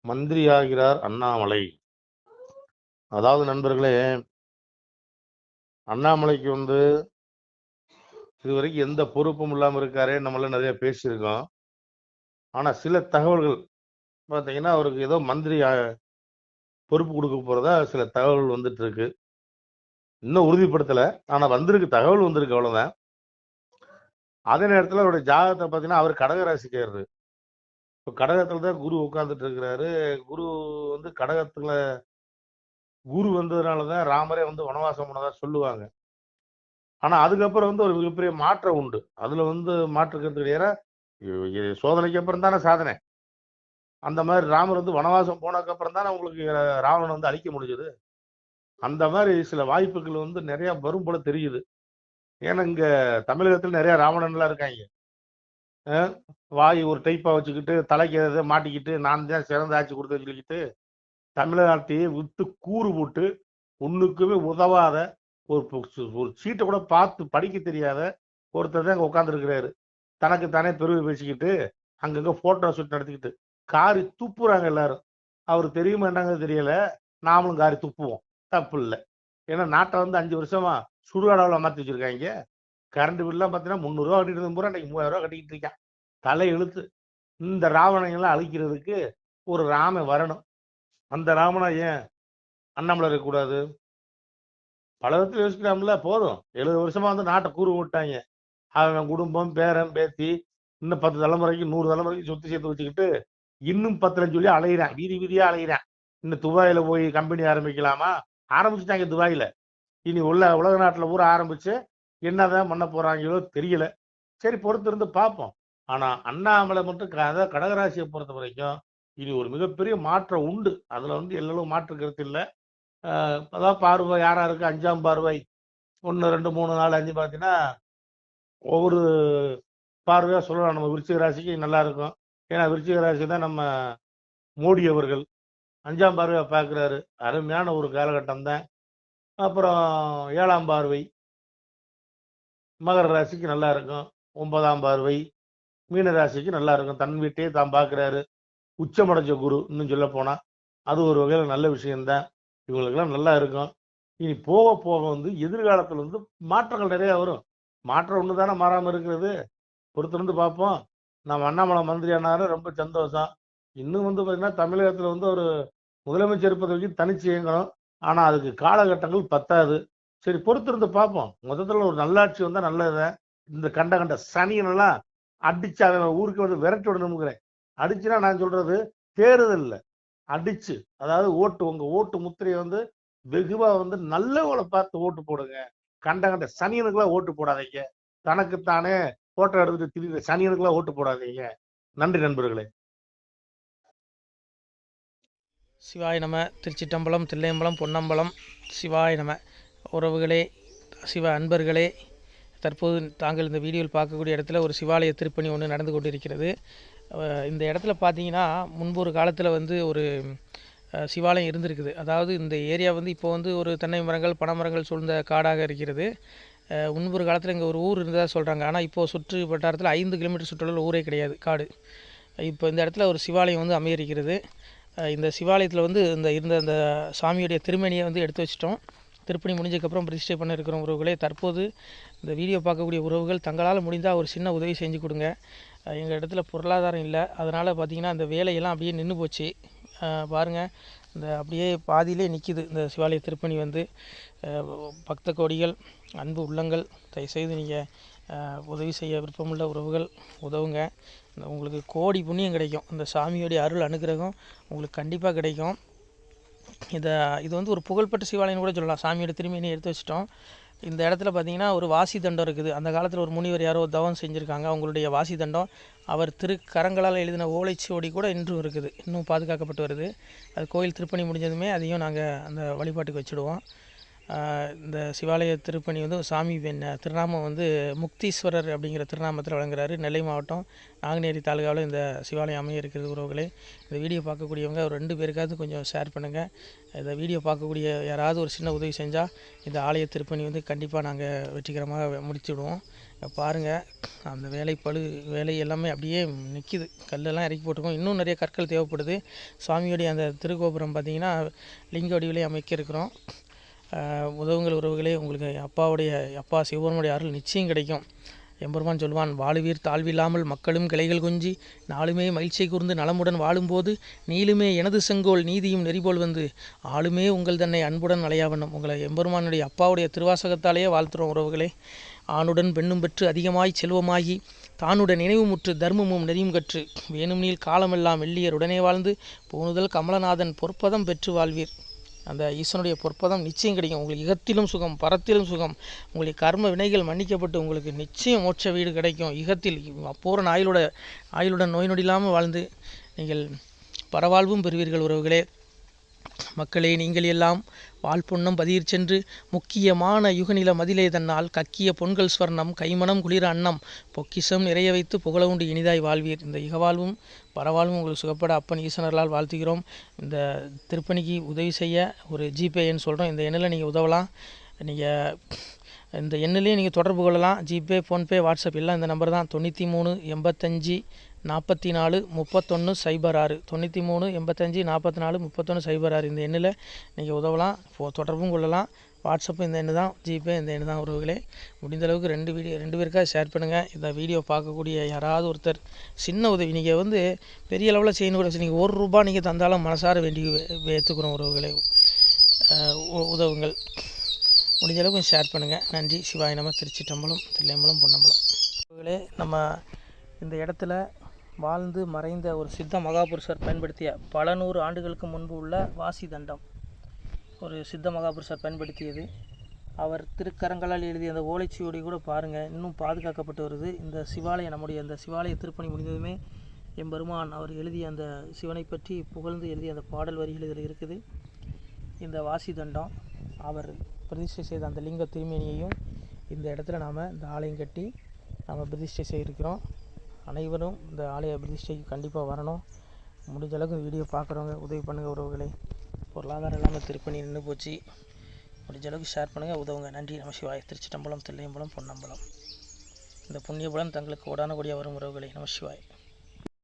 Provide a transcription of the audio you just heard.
மந்திரியாகிறார் அண்ணாமலை. அதாவது நண்பர்களே, அண்ணாமலைக்கு இதுவரைக்கும் எந்த பொறுப்பும் இல்லாம இருக்காரே, நம்மள நிறைய பேசியிருக்கோம். ஆனா சில தகவல்கள் பாத்தீங்கன்னா, அவருக்கு ஏதோ மந்திரி பொறுப்பு கொடுக்க போறதா சில தகவல் வந்துட்டு இருக்கு. இன்னும் உறுதிப்படுத்தல, ஆனா வந்திருக்கு, தகவல் வந்திருக்கு, அவ்வளவுதான். அதே நேரத்துல அவருடைய ஜாதகத்தை பாத்தீங்கன்னா, அவர் கடகராசிக்காரரு. இப்ப கடகத்துல தான் குரு உட்கார்ந்துட்டு இருக்கிறாரு. குரு கடகத்துல குரு வந்ததுனாலதான் ராமரே வனவாசம் போனதா சொல்லுவாங்க. ஆனா அதுக்கப்புறம் ஒரு மிகப்பெரிய மாற்றம் உண்டு. அதுல மாற்று கருத்து கிடையாது. சோதனைக்கு அப்புறம் தானே சாதனை. அந்த மாதிரி ராமர் வனவாசம் போனதுக்கு அப்புறம் தானே உங்களுக்கு ராவணன் அழிக்க முடிஞ்சது. அந்த மாதிரி சில வாய்ப்புகள் நிறைய வரும் போல தெரியுது. ஏன்னா இங்க தமிழகத்துல நிறைய ராவணன்லாம் இருக்காங்க. வாய் ஒரு டைப்பா வச்சுக்கிட்டு தலைக்கு எதை மாட்டிக்கிட்டு நான் தான் சிறந்த ஆட்சி கொடுத்து சொல்லிக்கிட்டு தமிழ்நாட்டையே வித்து கூறு போட்டு ஒண்ணுக்குமே உதவாத ஒரு சீட்டை கூட பார்த்து படிக்க தெரியாத ஒருத்தர் தான் அங்க உட்கார்ந்து இருக்கிறாரு. தனக்கு தானே பெருமை பேசிக்கிட்டு அங்கங்க போட்டோ ஷூட் நடத்திக்கிட்டு காரி துப்புறாங்க எல்லாரும். அவரு தெரியுமா என்னங்க தெரியல, நாமளும் காரி துப்புவோம், தப்பு இல்லை. ஏன்னா நாட்டை 5 வருஷமா சுடுகாடாவில் மாற்றி வச்சிருக்காங்க. கரண்ட் பில்லாம் பார்த்தீங்கன்னா 300 ரூபா கட்டிட்டு இருந்த பூரா இன்னைக்கு 3000 ரூபா கட்டிக்கிட்டு இருக்கான். தலை எழுத்து. இந்த ராவணங்கள்லாம் அழிக்கிறதுக்கு ஒரு ராமன் வரணும். அந்த ராமனா ஏன் அண்ணாமலை இருக்கக்கூடாது? பல விதத்துல யோசிக்கலாம்ல. போதும், 70 வருஷமா நாட்டை கூறு விட்டாங்க. அவன் குடும்பம், பேரன், பேத்தி, இன்னும் 10 தலைமுறைக்கு 100 தலைமுறைக்கு சொத்து சேர்த்து வச்சுக்கிட்டு இன்னும் 10 சொல்லி அலையிறான், வீதி வீதியா அலையிறான். இன்னும் துபாயில போய் கம்பெனி ஆரம்பிக்கலாமா? ஆரம்பிச்சுட்டாங்க துபாயில. இனி உலக நாட்டுல பூரா ஆரம்பிச்சு என்னதான் பண்ண போறாங்களோ தெரியல. சரி, பொறுத்து இருந்து பார்ப்போம். ஆனா அண்ணாமலை மட்டும் கடகராசியை பொறுத்த வரைக்கும் இனி ஒரு மிகப்பெரிய மாற்றம் உண்டு. அதுல எல்லாம் மாற்று கருத்து இல்லை. அதாவது பார்வை யாராருக்கு 5ஆம் பார்வை 1 2 3 4 5 பார்த்தீங்கன்னா ஒவ்வொரு பார்வையா சொல்லலாம். நம்ம விருச்சிக ராசிக்கு நல்லா இருக்கும். ஏன்னா விருச்சிக ராசி தான் நம்ம மோடி அவர்கள் 5ஆம் பார்வையா பார்க்கிறாரு. அருமையான ஒரு காலகட்டம் தான். அப்புறம் 7ஆம் பார்வை மகர ராசிக்கு நல்லா இருக்கும். 9ஆம் பார்வை மீன ராசிக்கு நல்லா இருக்கும். தன் வீட்டையே தான் பார்க்கிறாரு. உச்சமடைஞ்ச குரு இன்னும் சொல்ல போனா அது ஒரு வகையில நல்ல விஷயம்தான். இவங்களுக்கெல்லாம் நல்லா இருக்கும். இனி போக போக எதிர்காலத்துல மாற்றங்கள் நிறைய வரும். மாற்றம் ஒண்ணுதானே மாறாம இருக்கிறது. பொறுத்திருந்து பார்ப்போம். நம்ம அண்ணாமலை மந்திரி ஆனாரு, ரொம்ப சந்தோஷம். இன்னும் பார்த்தீங்கன்னா தமிழகத்துல ஒரு முதலமைச்சர் இருப்பதை வரைக்கும் தனிச்சு இயங்கணும். ஆனா அதுக்கு காலகட்டங்கள் பத்தாது. சரி, பொறுத்திருந்து பார்ப்போம். மொத்தத்துல ஒரு நல்லாட்சி வந்தா நல்லது. இந்த கண்ட சனியனெல்லாம் அடிச்சு அவன் ஊருக்கு விரட்டி விடணுங்கிறேன். அடிச்சுன்னா நான் சொல்றது தேர்தல் இல்லை, அடிச்சு. அதாவது உங்க ஓட்டு முத்திரையை வெகுவா நல்லவங்களை பார்த்து ஓட்டு போடுங்க. கண்ட சனியனுக்குலாம் ஓட்டு போடாதீங்க. தனக்குத்தானே போட்டோ எடுத்துட்டு திடீர்னு சனியனுக்குலாம் ஓட்டு போடாதீங்க. நன்றி நண்பர்களே. சிவாய நம. திருச்சிட்டம்பலம், தில்லையம்பலம், பொன்னம்பலம். சிவாய நம. உறவுகளே, சிவ அன்பர்களே, தற்போது தாங்கள் இந்த வீடியோவில் பார்க்கக்கூடிய இடத்துல ஒரு சிவாலய திருப்பணி ஒன்று நடந்து கொண்டிருக்கிறது. இந்த இடத்துல பார்த்தீங்கன்னா முன்பு ஒரு காலத்தில் ஒரு சிவாலயம் இருந்திருக்குது. அதாவது இந்த ஏரியா இப்போ ஒரு தென்னை மரங்கள், பனை மரங்கள் சூழ்ந்த காடாக இருக்கிறது. முன்பொரு காலத்தில் இங்கே ஒரு ஊர் இருந்ததாக சொல்கிறாங்க. ஆனால் இப்போது சுற்று வட்டாரத்தில் 5 கிலோமீட்டர் சுற்றுலாவில் ஊரே கிடையாது, காடு. இப்போ இந்த இடத்துல ஒரு சிவாலயம் அமையிருக்கிறது. இந்த சிவாலயத்தில் இருந்த அந்த சாமியுடைய திருமணியை எடுத்து வச்சிட்டோம். திருப்பணி முடிஞ்சதுக்கப்புறம் பிரதிஷ்டை பண்ண இருக்கிற உறவுகளே, தற்போது இந்த வீடியோ பார்க்கக்கூடிய உறவுகள் தங்களால் முடிந்தால் ஒரு சின்ன உதவி செஞ்சு கொடுங்க. எங்கள் இடத்துல பொருளாதாரம் இல்லை. அதனால் பார்த்திங்கன்னா அந்த வேலையெல்லாம் அப்படியே நின்று போச்சு. பாருங்கள், இந்த அப்படியே பாதியிலே நிற்கிது இந்த சிவாலய திருப்பணி. பக்த கோடிகள், அன்பு உள்ளங்கள், தயவுசெய்து நீங்கள் உதவி செய்ய விருப்பமுள்ள உறவுகள் உதவுங்க. உங்களுக்கு கோடி புண்ணியம் கிடைக்கும். இந்த சாமியோடைய அருள் அனுகிரகம் உங்களுக்கு கண்டிப்பாக கிடைக்கும். இது ஒரு புகழ்பெற்ற சிவாலயம் கூட சொல்லலாம். சாமியோட திருமணியை எடுத்து வச்சிட்டோம். இந்த இடத்துல பார்த்திங்கன்னா ஒரு வாசி தண்டம் இருக்குது. அந்த காலத்தில் ஒரு முனிவர் யாரோ தவம் செஞ்சுருக்காங்க. அவங்களுடைய வாசி தண்டம் அவர் திருக்கரங்களால் எழுதின ஓலைச்சுவடி கூட இன்றும் இருக்குது, இன்னும் பாதுகாக்கப்பட்டு வருது. அது கோயில் திருப்பணி முடிஞ்சதுமே அதையும் நாங்கள் அந்த வழிபாட்டுக்கு வச்சுடுவோம். இந்த சிவாலய திருப்பணி வந்து சாமி திருநாமம் வந்து முக்தீஸ்வரர் அப்படிங்கிற திருநாமத்தில் வழங்குறாரு. நெல்லை மாவட்டம் நாங்குநேரி தாலுகாவில் இந்த சிவாலயம் அமைய இருக்கிறது உறவுகளே. இந்த வீடியோ பார்க்கக்கூடியவங்க ஒரு 2 பேருக்காவது கொஞ்சம் ஷேர் பண்ணுங்கள். இந்த வீடியோ பார்க்கக்கூடிய யாராவது ஒரு சின்ன உதவி செஞ்சால் இந்த ஆலய திருப்பணி வந்து கண்டிப்பாக நாங்கள் வெற்றிகரமாக முடிச்சுடுவோம். பாருங்கள், அந்த வேலை எல்லாமே அப்படியே நிற்கிது. கல்லெல்லாம் இறக்கி போட்டிருக்கோம். இன்னும் நிறைய கற்கள் தேவைப்படுது. சுவாமியோடைய அந்த திருக்கோபுரம் பார்த்திங்கன்னா லிங்க வடிவிலே அமைக்க இருக்கிறோம். உதவுங்கள் உறவுகளே. உங்களுக்கு அப்பா சிவபெருமானுடைய அருள் நிச்சயம் கிடைக்கும். எம்பெருமான் சொல்வான், வாழுவீர் தாழ்வில்லாமல் மக்களும் கிளைகள் கொஞ்சி நாளுமே மகிழ்ச்சி கூர்ந்து நலமுடன் வாழும்போது நீளுமே எனது செங்கோல் நீதியும் நெறிபோல் வந்து ஆளுமே உங்கள் தன்னை அன்புடன் அலையாவண்ணம். உங்களை எம்பெருமானுடைய அப்பாவுடைய திருவாசகத்தாலேயே வாழ்த்துறோம் உறவுகளே. ஆணுடன் பெண்ணும் பெற்று அதிகமாய் செல்வமாகி தானுடன் நினைவுமுற்று தர்மமும் நெறியும் கற்று வேணும் நீள் காலமெல்லாம் வெள்ளியர் உடனே வாழ்ந்து போனுதல் கமலநாதன் பொற்பதம் பெற்று வாழ்வீர். அந்த ஈசனுடைய பொற்பதம் நிச்சயம் கிடைக்கும். உங்களுக்கு இகத்திலும் சுகம், பரத்திலும் சுகம். உங்களுடைய கர்ம வினைகள் மன்னிக்கப்பட்டு உங்களுக்கு நிச்சயம் மோட்ச வீடு கிடைக்கும். இகத்தில் பூரண ஆயுளுடன் நோய் நொடி இல்லாமல் வாழ்ந்து நீங்கள் பரவாழ்வும் பெறுவீர்கள் உறவுகளே. மக்களே, நீங்கள் எல்லாம் வாழ்பொன்னம் பதியிற் சென்று முக்கியமான யுகநில மதிலே தன்னால் கக்கிய பொன்கள் ஸ்வர்ணம் கைமணம் குளிர அன்னம் பொக்கிஷம் நிறைய வைத்து புகழ உண்டு இனிதாய் வாழ்வீர். இந்த இகவாழ்வும் பரவாழ்வும் உங்களுக்கு சுகப்பட அப்பன் ஈசனர்களால் வாழ்த்துகிறோம். இந்த திருப்பணிக்கு உதவி செய்ய ஒரு ஜிபே எண் சொல்கிறோம். இந்த எண்ணில் நீங்கள் உதவலாம். நீங்கள் இந்த எண்ணிலேயே நீங்கள் தொடர்பு கொள்ளலாம். ஜிபே, ஃபோன்பே, வாட்ஸ்அப் எல்லாம் இந்த நம்பர் தான். 93 85 44 31 06 93 85 44 31 06. இந்த எண்ணில் நீங்கள் உதவலாம், தொடர்பும் கொள்ளலாம். வாட்ஸ்அப்பு இந்த எண்ணு தான், ஜிபே இந்த எண்ணு தான் உறவுகளே. முடிந்தளவுக்கு 2 பேருக்காக ஷேர் பண்ணுங்கள். இந்த வீடியோ பார்க்கக்கூடிய யாராவது ஒருத்தர் சின்ன உதவி, நீங்கள் வந்து பெரிய அளவில் செய்யணும் கூட, நீங்கள் ₹1 நீங்கள் தந்தாலும் மனசார வேண்டி ஏற்றுக்கிறோம் உறவுகளே. உதவுங்கள். முடிஞ்ச அளவுக்கு கொஞ்சம் ஷேர் பண்ணுங்கள். நன்றி. சிவாய நம. திருச்சிற்றம்பலம், தில்லையம்பலம், பொன்னம்பலம். உறவுகளே, நம்ம இந்த இடத்துல வாழ்ந்து மறைந்த ஒரு சித்த மகாபுருஷர் பயன்படுத்திய பல 100 ஆண்டுகளுக்கு முன்பு உள்ள வாசி தண்டம் ஒரு சித்த மகாபுருஷர் பயன்படுத்தியது. அவர் திருக்கரங்களால் எழுதிய அந்த ஓலைச்சுவடி கூட பாருங்கள், இன்னும் பாதுகாக்கப்பட்டு வருது. இந்த சிவாலயம், நம்முடைய இந்த சிவாலய திருப்பணி முடிந்ததுமே எம்பெருமான் அவர் எழுதிய அந்த சிவனை பற்றி புகழ்ந்து எழுதிய அந்த பாடல் வரிகள் இதில் இருக்குது. இந்த வாசி தண்டம் அவர் பிரதிஷ்டை செய்த அந்த லிங்க திருமேனியையும் இந்த இடத்துல நாம் இந்த ஆலயம் கட்டி நாம் பிரதிஷ்டை செய்திருக்கிறோம். அனைவரும் இந்த ஆலய பிரதிஷ்டைக்கு கண்டிப்பாக வரணும். முடிஞ்ச அளவுக்கு வீடியோ பார்க்குறவங்க உதவி பண்ணுங்கள் உறவுகளை. பொருளாதாரம் இல்லாமல் திருப்பணி நின்று போச்சு. முடிஞ்ச அளவுக்கு ஷேர் பண்ணுங்கள், உதவுங்க. நன்றி. நம சிவாய. திருச்சிற்றம்பலம், தில்லையம்பலம், பொன்னம்பலம். இந்த புண்ணியபலம் தங்களுக்கு கோடான கோடியாக வரும் உறவுகளை. நம சிவாய.